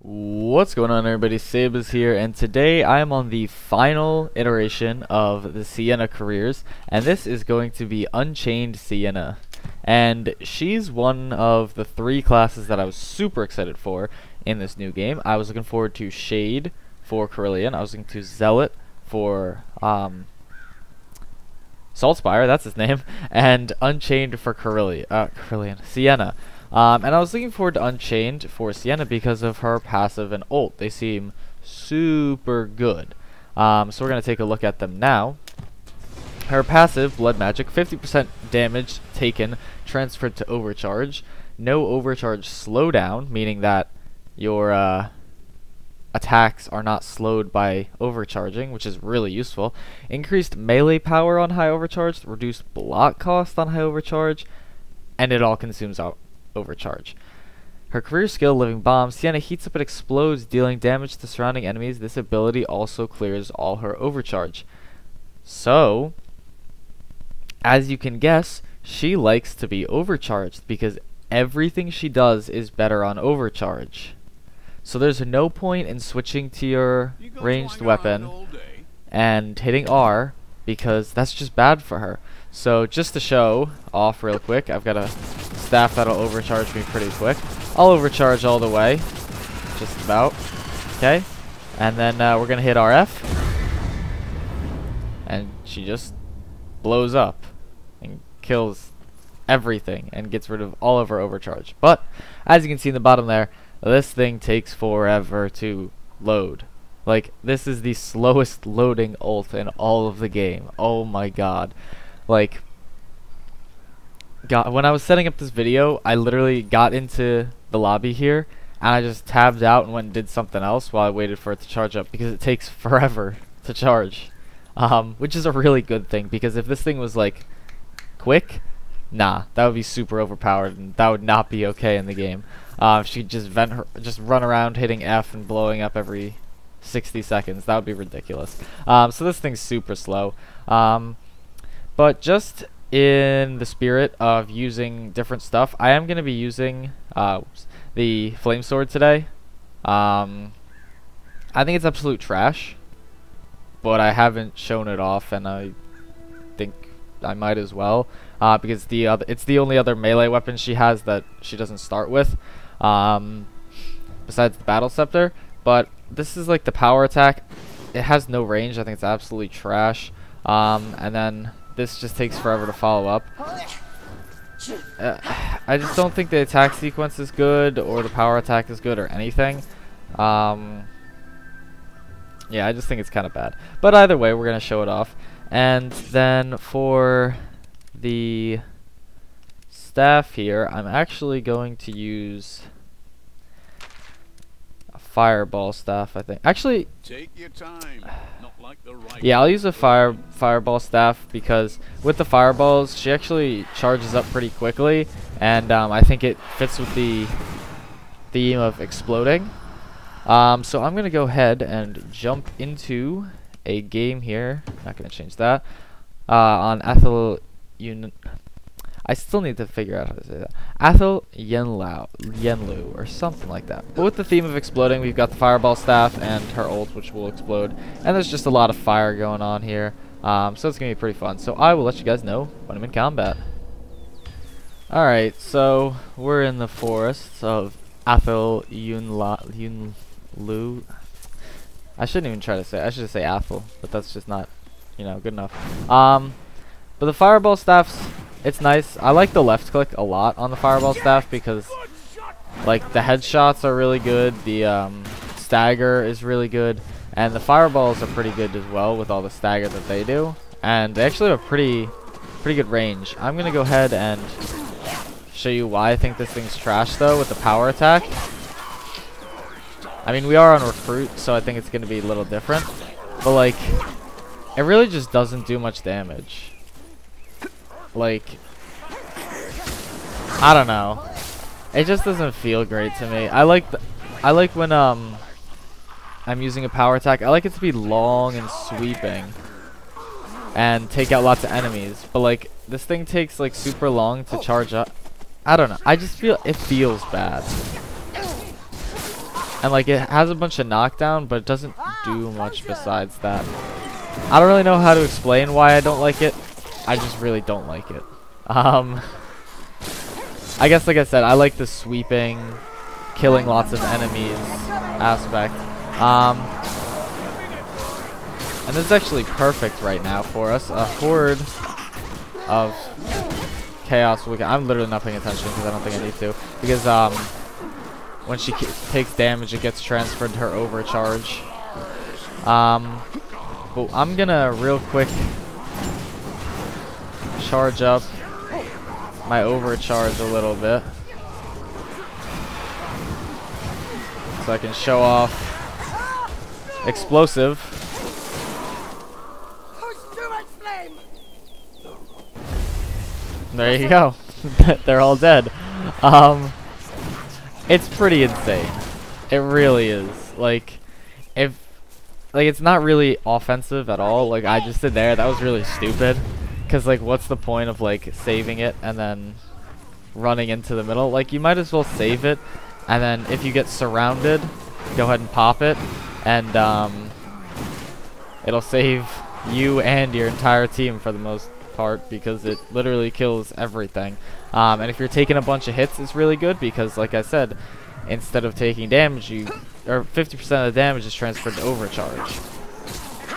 What's going on, everybody? Sabas here, and today I am on the final iteration of the Sienna careers, and this is going to be Unchained Sienna. And she's one of the three classes that I was super excited for in this new game. I was looking forward to Shade for Carillion, I was looking to Zealot for Saltspire, that's his name, and Unchained for Sienna. And I was looking forward to Unchained for Sienna because of her passive and ult. They seem super good. So we're going to take a look at them now. Her passive, Blood Magic, 50% damage taken, transferred to Overcharge. No Overcharge slowdown, meaning that your attacks are not slowed by overcharging, which is really useful. Increased melee power on high overcharge, reduced block cost on high overcharge, and it all consumes overcharge. Her career skill, Living Bomb. Sienna heats up and explodes, dealing damage to surrounding enemies. This ability also clears all her overcharge. So, as you can guess, she likes to be overcharged because everything she does is better on overcharge. So there's no point in switching to your ranged weapon and hitting R because that's just bad for her. So just to show off real quick, I've got a staff that'll overcharge me pretty quick. I'll overcharge all the way, just about. Okay, and then we're gonna hit RF, and she just blows up and kills everything and gets rid of all of her overcharge. But as you can see in the bottom there, this thing takes forever to load. Like, this is the slowest loading ult in all of the game. Oh my god. Like, when I was setting up this video, I literally got into the lobby here and I just tabbed out and went and did something else while I waited for it to charge up because it takes forever to charge. Which is a really good thing, because if this thing was like quick, nah, that would be super overpowered and that would not be okay in the game. If she could just run around hitting F and blowing up every 60 seconds, that would be ridiculous. So this thing's super slow. But just in the spirit of using different stuff, I am going to be using the Flame Sword today. I think it's absolute trash, but I haven't shown it off, and I think I might as well, because it's the only other melee weapon she has that she doesn't start with, besides the Battle Scepter. But this is like the power attack. It has no range. I think it's absolutely trash. And then this just takes forever to follow up. I just don't think the attack sequence is good, or the power attack is good, or anything. Yeah, I just think it's kind of bad. But either way, we're going to show it off. And then for the staff here, I'm actually going to use a fireball staff, I think. Actually, take your time. Not like the right. Yeah, I'll use a fireball staff because with the fireballs, she actually charges up pretty quickly, and I think it fits with the theme of exploding. So I'm gonna go ahead and jump into a game here. Not gonna change that. On Athel I still need to figure out how to say that. Athel Yenlu or something like that. But with the theme of exploding, we've got the fireball staff and her ult, which will explode. And there's just a lot of fire going on here. So it's going to be pretty fun. So I will let you guys know when I'm in combat. Alright, so we're in the forests of Athel Yenlu. I shouldn't even try to say it. I should just say Athel, but that's just not, good enough. But the fireball staffs, it's nice. I like the left click a lot on the fireball staff because, like, the headshots are really good, the stagger is really good, and the fireballs are pretty good as well with all the stagger that they do. And they actually have a pretty good range. I'm gonna go ahead and show you why I think this thing's trash though with the power attack. I mean, we are on recruit, so I think it's gonna be a little different, but like, it really just doesn't do much damage. Like, I don't know. It just doesn't feel great to me. I like when I'm using a power attack. I like it to be long and sweeping and take out lots of enemies. But like, this thing takes like super long to charge up. I don't know. I just feel it feels bad. And like it has a bunch of knockdown, but it doesn't do much besides that. I don't really know how to explain why I don't like it. I just really don't like it. I guess like I said, I like the sweeping, killing lots of enemies aspect. And this is actually perfect right now for us. A horde of chaos. I'm literally not paying attention because I don't think I need to. Because when she takes damage, it gets transferred to her overcharge. But I'm gonna real quick charge up my overcharge a little bit so I can show off explosive. There you go. They're all dead. It's pretty insane. It really is. Like it's not really offensive at all. Like I just did there. That was really stupid. Cause like what's the point of like saving it and then running into the middle? Like you might as well save it, and then if you get surrounded, go ahead and pop it, and it'll save you and your entire team for the most part, because it literally kills everything. And if you're taking a bunch of hits, it's really good because, like I said, instead of taking damage, 50% of the damage is transferred to overcharge.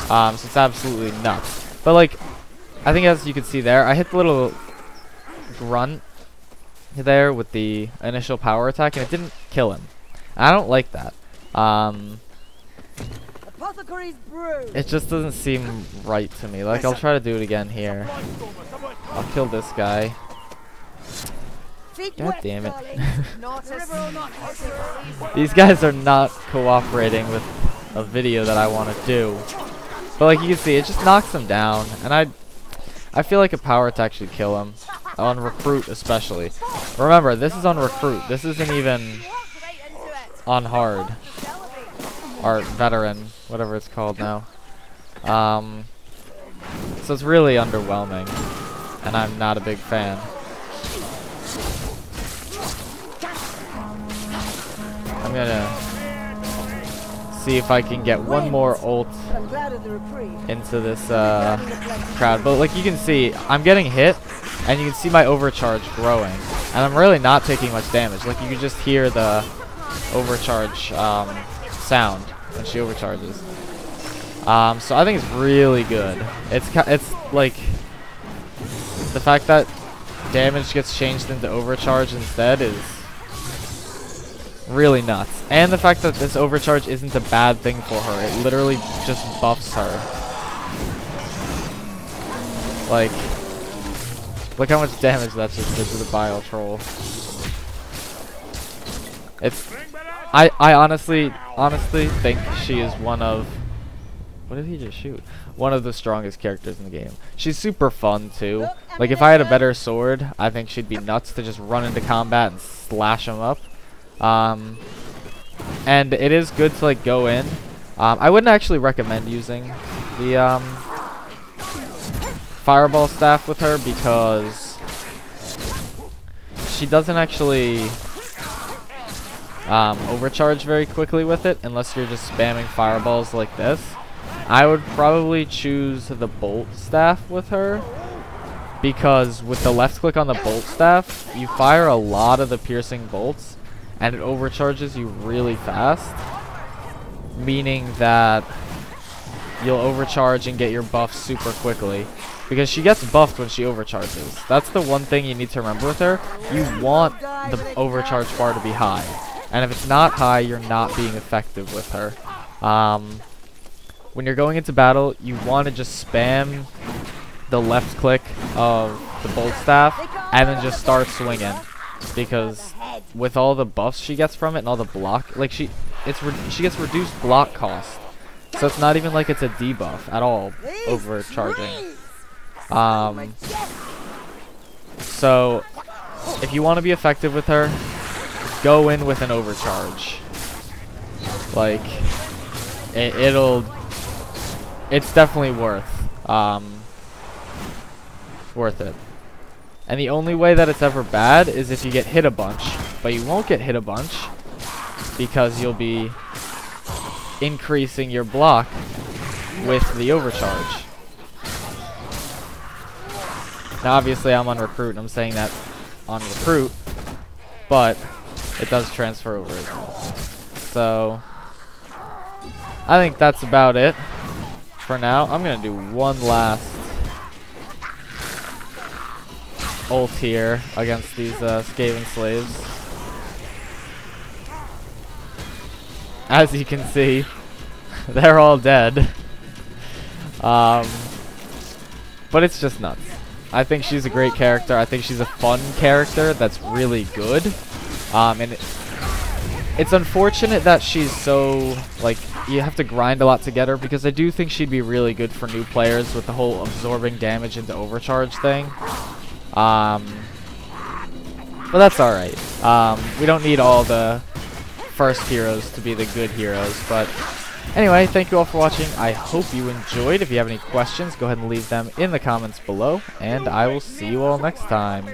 So it's absolutely nuts. But like, I think as you can see there, I hit the little grunt there with the initial power attack, and it didn't kill him. I don't like that. It just doesn't seem right to me. Like, I'll try to do it again here. I'll kill this guy. God damn it. These guys are not cooperating with a video that I want to do. But like you can see, it just knocks them down. And I feel like a power attack should kill him. On recruit especially. Remember, this is on recruit. This isn't even on hard. Or veteran, whatever it's called now. So it's really underwhelming. And I'm not a big fan. I'm gonna see if I can get one more ult into this crowd. But like you can see, I'm getting hit, and you can see my overcharge growing. And I'm really not taking much damage. Like you can just hear the overcharge sound when she overcharges. So I think it's really good. It's like the fact that damage gets changed into overcharge instead is really nuts. And the fact that this overcharge isn't a bad thing for her. It literally just buffs her. Like, look how much damage that just did to the Bile Troll. It's I honestly think she is one of, what did he just shoot? One of the strongest characters in the game. She's super fun too. Like if I had a better sword, I think she'd be nuts to just run into combat and slash them up. And it is good to like go in. I wouldn't actually recommend using the fireball staff with her because she doesn't actually overcharge very quickly with it unless you're just spamming fireballs like this. I would probably choose the bolt staff with her because with the left click on the bolt staff, you fire a lot of the piercing bolts and it overcharges you really fast, meaning that you'll overcharge and get your buff super quickly because she gets buffed when she overcharges. That's the one thing you need to remember with her. You want the overcharge bar to be high, and if it's not high, you're not being effective with her. When you're going into battle, you want to just spam the left click of the bolt staff and then just start swinging, because with all the buffs she gets from it and all the block, like she gets reduced block cost, so it's not even like it's a debuff at all overcharging. So if you want to be effective with her, go in with an overcharge. Like it's definitely worth it. And the only way that it's ever bad is if you get hit a bunch. But you won't get hit a bunch because you'll be increasing your block with the overcharge. Now obviously I'm on recruit and I'm saying that on recruit, but it does transfer over as well. So I think that's about it for now. I'm gonna do one last ult here against these Skaven slaves. As you can see, they're all dead. But it's just nuts. I think she's a great character. I think she's a fun character that's really good. And it's unfortunate that she's so, like, you have to grind a lot to get her, because I do think she'd be really good for new players with the whole absorbing damage into overcharge thing. But that's alright. We don't need all the first heroes to be the good heroes. But anyway, thank you all for watching. I hope you enjoyed. If you have any questions, go ahead and leave them in the comments below. And I will see you all next time.